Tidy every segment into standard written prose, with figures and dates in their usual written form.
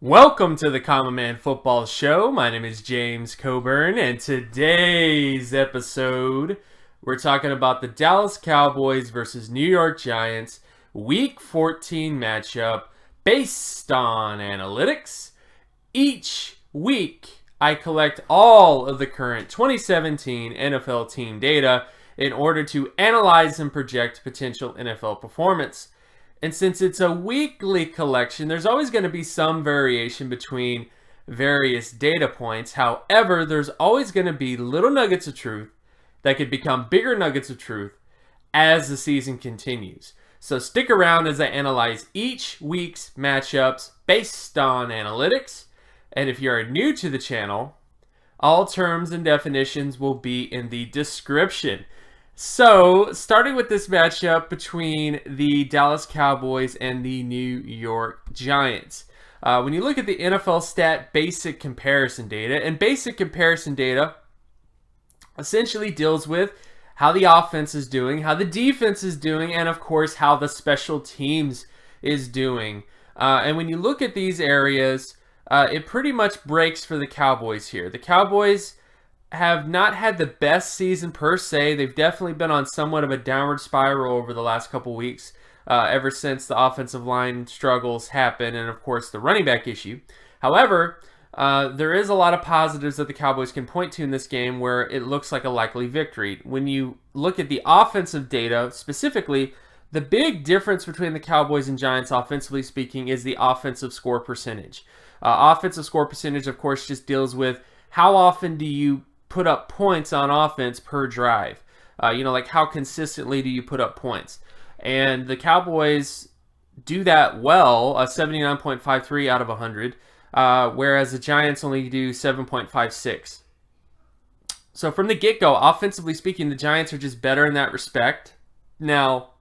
Welcome to the Common Man Football Show. My name is James Coburn, and today's episode, we're talking about the Dallas Cowboys versus New York Giants Week 14 matchup based on analytics. Each week, I collect all of the current 2017 NFL team data in order to analyze and project potential NFL performance. And since it's a weekly collection, there's always going to be some variation between various data points. However, there's always going to be little nuggets of truth that could become bigger nuggets of truth as the season continues. So stick around as I analyze each week's matchups based on analytics. And if you're new to the channel, all terms and definitions will be in the description. So, starting with this matchup between the Dallas Cowboys and the New York Giants. When you look at the NFL stat basic comparison data, and basic comparison data essentially deals with how the offense is doing, how the defense is doing, and of course how the special teams is doing. And when you look at these areas, it pretty much breaks for the Cowboys here. The Cowboys have not had the best season per se. They've definitely been on somewhat of a downward spiral over the last couple weeks, ever since the offensive line struggles happened, and of course the running back issue. However, there is a lot of positives that the Cowboys can point to in this game where it looks like a likely victory. When you look at the offensive data specifically, the big difference between the Cowboys and Giants, offensively speaking, is the offensive score percentage. Offensive score percentage, of course, just deals with how often do you put up points on offense per drive. Like how consistently do you put up points? And the Cowboys do that well, 79.53 out of 100, whereas the Giants only do 7.56. So from the get-go, offensively speaking, the Giants are just better in that respect. Now,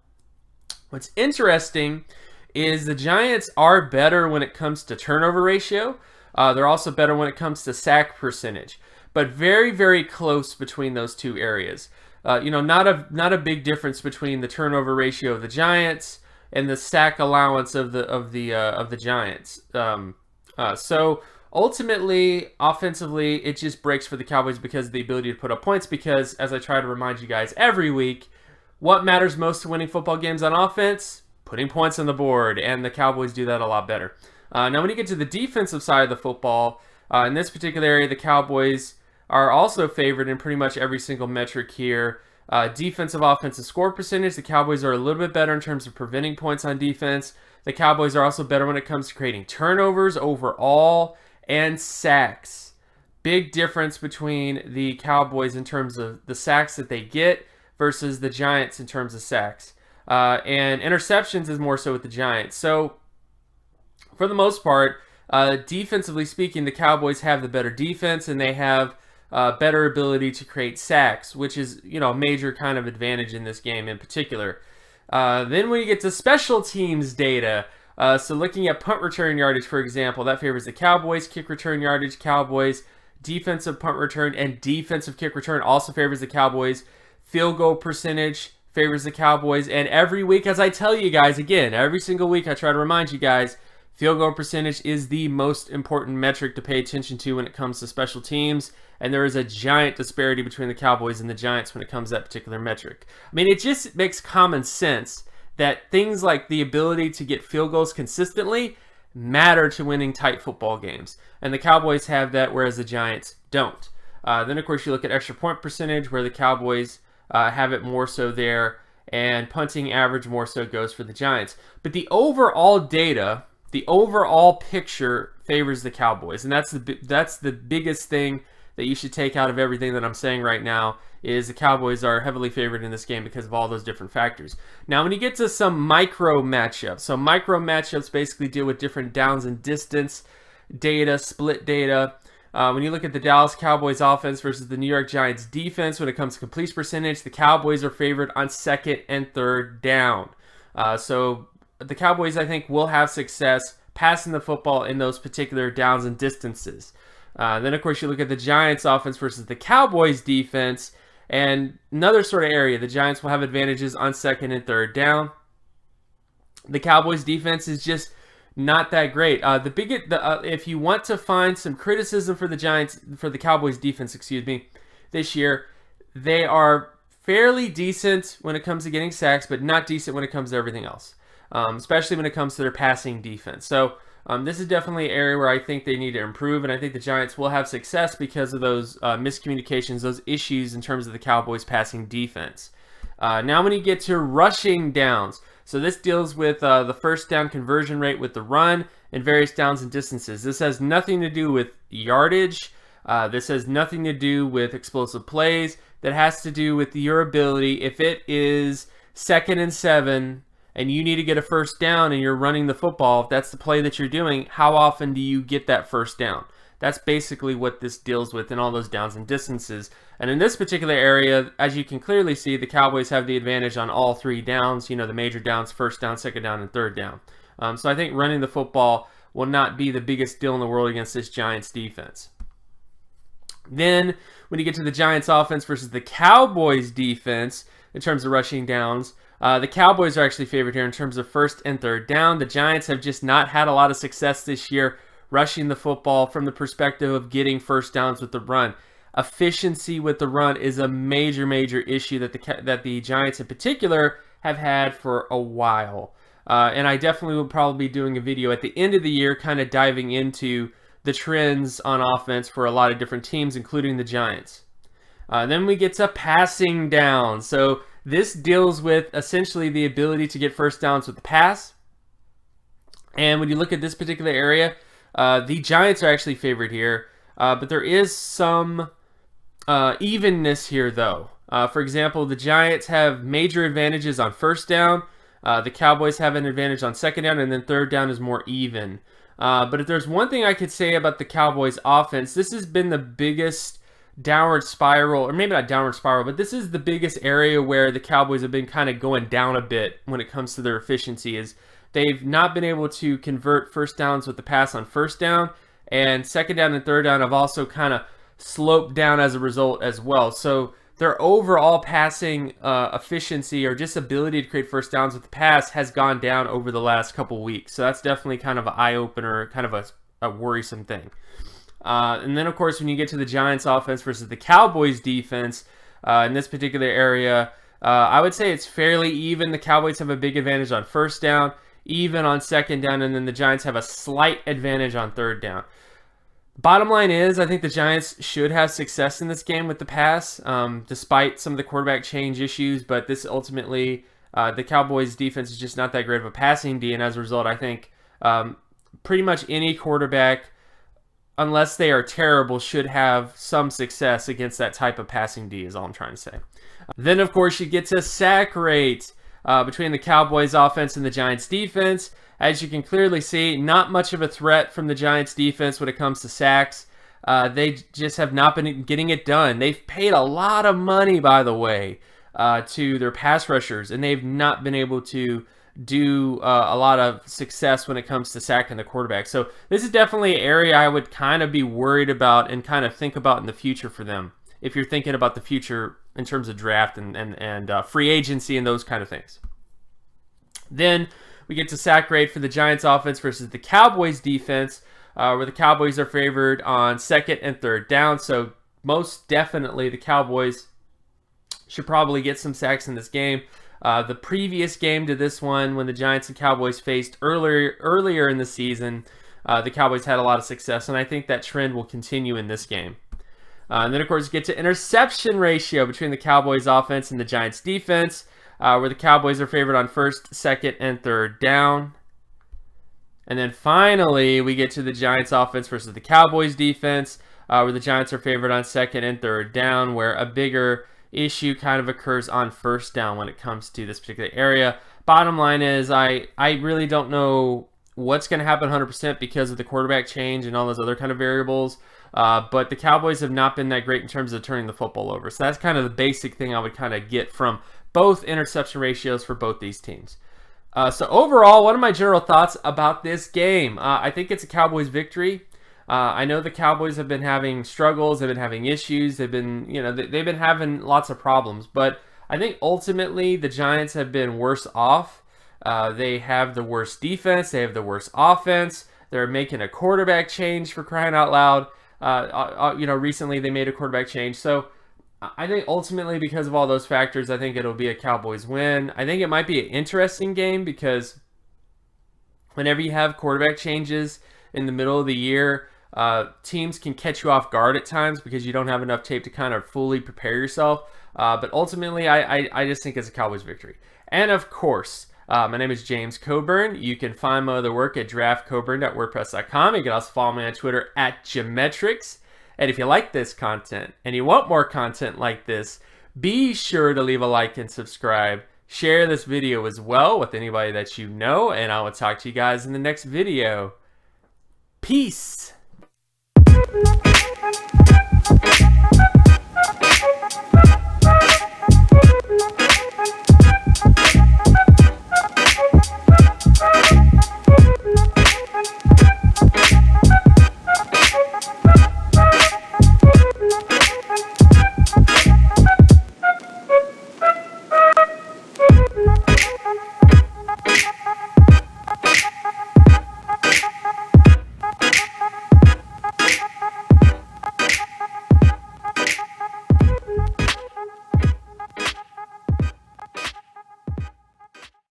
what's interesting is the Giants are better when it comes to turnover ratio. They're also better when it comes to sack percentage. But very, very close between those two areas. Not a big difference between the turnover ratio of the Giants and the sack allowance of the Giants. So ultimately, offensively, it just breaks for the Cowboys because of the ability to put up points. Because as I try to remind you guys every week, what matters most to winning football games on offense? Putting points on the board, and the Cowboys do that a lot better. Now, when you get to the defensive side of the football, in this particular area, the Cowboys are also favored in pretty much every single metric here. Defensive offensive score percentage, the Cowboys are a little bit better in terms of preventing points on defense. The Cowboys are also better when it comes to creating turnovers overall and sacks. Big difference between the Cowboys in terms of the sacks that they get versus the Giants in terms of sacks. And interceptions is more so with the Giants. So, for the most part, defensively speaking, the Cowboys have the better defense, and they have better ability to create sacks, which is, a major kind of advantage in this game in particular. Then when you get to special teams data, so looking at punt return yardage, for example, that favors the Cowboys. Kick return yardage, Cowboys. Defensive punt return and defensive kick return also favors the Cowboys. Field goal percentage favors the Cowboys. And every week, as I tell you guys, again, every single week I try to remind you guys, field goal percentage is the most important metric to pay attention to when it comes to special teams, and there is a giant disparity between the Cowboys and the Giants when it comes to that particular metric. I mean, it just makes common sense that things like the ability to get field goals consistently matter to winning tight football games, and the Cowboys have that, whereas the Giants don't. Then, of course, you look at extra point percentage, where the Cowboys have it more so there, and punting average more so goes for the Giants. But the overall data, the overall picture favors the Cowboys, and that's the biggest thing that you should take out of everything that I'm saying right now, is the Cowboys are heavily favored in this game because of all those different factors. Now, when you get to some micro matchups, so micro matchups basically deal with different downs and distance data, split data. When you look at the Dallas Cowboys offense versus the New York Giants defense, when it comes to completion percentage, the Cowboys are favored on second and third down. So the Cowboys, I think, will have success passing the football in those particular downs and distances. Then, of course, you look at the Giants offense versus the Cowboys defense, and another sort of area, the Giants will have advantages on second and third down. The Cowboys defense is just not that great. If you want to find some criticism for the Cowboys defense, this year, they are fairly decent when it comes to getting sacks, but not decent when it comes to everything else, especially when it comes to their passing defense. So this is definitely an area where I think they need to improve, and I think the Giants will have success because of those miscommunications, those issues in terms of the Cowboys' passing defense. Now when you get to rushing downs, so this deals with the first down conversion rate with the run and various downs and distances. This has nothing to do with yardage. This has nothing to do with explosive plays. That has to do with your ability. If it is 2nd and 7 and you need to get a first down and you're running the football, if that's the play that you're doing, how often do you get that first down? That's basically what this deals with in all those downs and distances. And in this particular area, as you can clearly see, the Cowboys have the advantage on all 3 downs, the major downs, first down, second down, and third down. So I think running the football will not be the biggest deal in the world against this Giants defense. Then, when you get to the Giants offense versus the Cowboys defense, in terms of rushing downs, the Cowboys are actually favored here in terms of first and third down. The Giants have just not had a lot of success this year rushing the football from the perspective of getting first downs with the run. Efficiency with the run is a major, major issue that the Giants in particular have had for a while. And I definitely will probably be doing a video at the end of the year kind of diving into the trends on offense for a lot of different teams, including the Giants. Then we get to passing down. So this deals with essentially the ability to get first downs with the pass. And when you look at this particular area, the Giants are actually favored here. But there is some evenness here, though. For example, the Giants have major advantages on first down. The Cowboys have an advantage on second down, and then third down is more even. But if there's one thing I could say about the Cowboys offense, this has been the biggest downward spiral, or maybe not downward spiral, but this is the biggest area where the Cowboys have been kind of going down a bit when it comes to their efficiency. Is they've not been able to convert first downs with the pass on first down, and second down and third down have also kind of sloped down as a result as well. So their overall passing efficiency or just ability to create first downs with the pass has gone down over the last couple weeks. So that's definitely kind of an eye-opener, kind of a worrisome thing. And then, of course, when you get to the Giants offense versus the Cowboys defense, in this particular area, I would say it's fairly even. The Cowboys have a big advantage on first down, even on second down, and then the Giants have a slight advantage on third down. Bottom line is, I think the Giants should have success in this game with the pass, despite some of the quarterback change issues. But this ultimately, the Cowboys' defense is just not that great of a passing D, and as a result, I think pretty much any quarterback, unless they are terrible, should have some success against that type of passing D, is all I'm trying to say. Then, of course, you get to sack rate between the Cowboys' offense and the Giants' defense. As you can clearly see, not much of a threat from the Giants defense when it comes to sacks. They just have not been getting it done. They've paid a lot of money, by the way, to their pass rushers, and they've not been able to do a lot of success when it comes to sacking the quarterback. So this is definitely an area I would kind of be worried about and kind of think about in the future for them, if you're thinking about the future in terms of draft and free agency and those kind of things. Then we get to sack rate for the Giants offense versus the Cowboys defense, where the Cowboys are favored on second and third down. So most definitely the Cowboys should probably get some sacks in this game. The previous game to this one, when the Giants and Cowboys faced earlier in the season, the Cowboys had a lot of success, and I think that trend will continue in this game. And then, of course, get to interception ratio between the Cowboys offense and the Giants defense, where the Cowboys are favored on first, second, and third down. And then finally, we get to the Giants offense versus the Cowboys defense, where the Giants are favored on second and third down, where a bigger issue kind of occurs on first down when it comes to this particular area. Bottom line is, I really don't know what's going to happen 100% because of the quarterback change and all those other kind of variables. But the Cowboys have not been that great in terms of turning the football over. So that's kind of the basic thing I would kind of get from both interception ratios for both these teams. So overall, what are my general thoughts about this game? I think it's a Cowboys victory. I know the Cowboys have been having struggles, they've been having issues, they've been having lots of problems, but I think ultimately the Giants have been worse off. They have the worst defense. They have the worst offense. They're making a quarterback change, for crying out loud. Recently they made a quarterback change. So I think ultimately, because of all those factors, I think it'll be a Cowboys win. I think it might be an interesting game because whenever you have quarterback changes in the middle of the year, teams can catch you off guard at times because you don't have enough tape to kind of fully prepare yourself. But ultimately, I just think it's a Cowboys victory. And of course, my name is James Coburn. You can find my other work at draftcoburn.wordpress.com. You can also follow me on Twitter at Geometrics. And if you like this content and you want more content like this, be sure to leave a like and subscribe. Share this video as well with anybody that you know, and I will talk to you guys in the next video. Peace.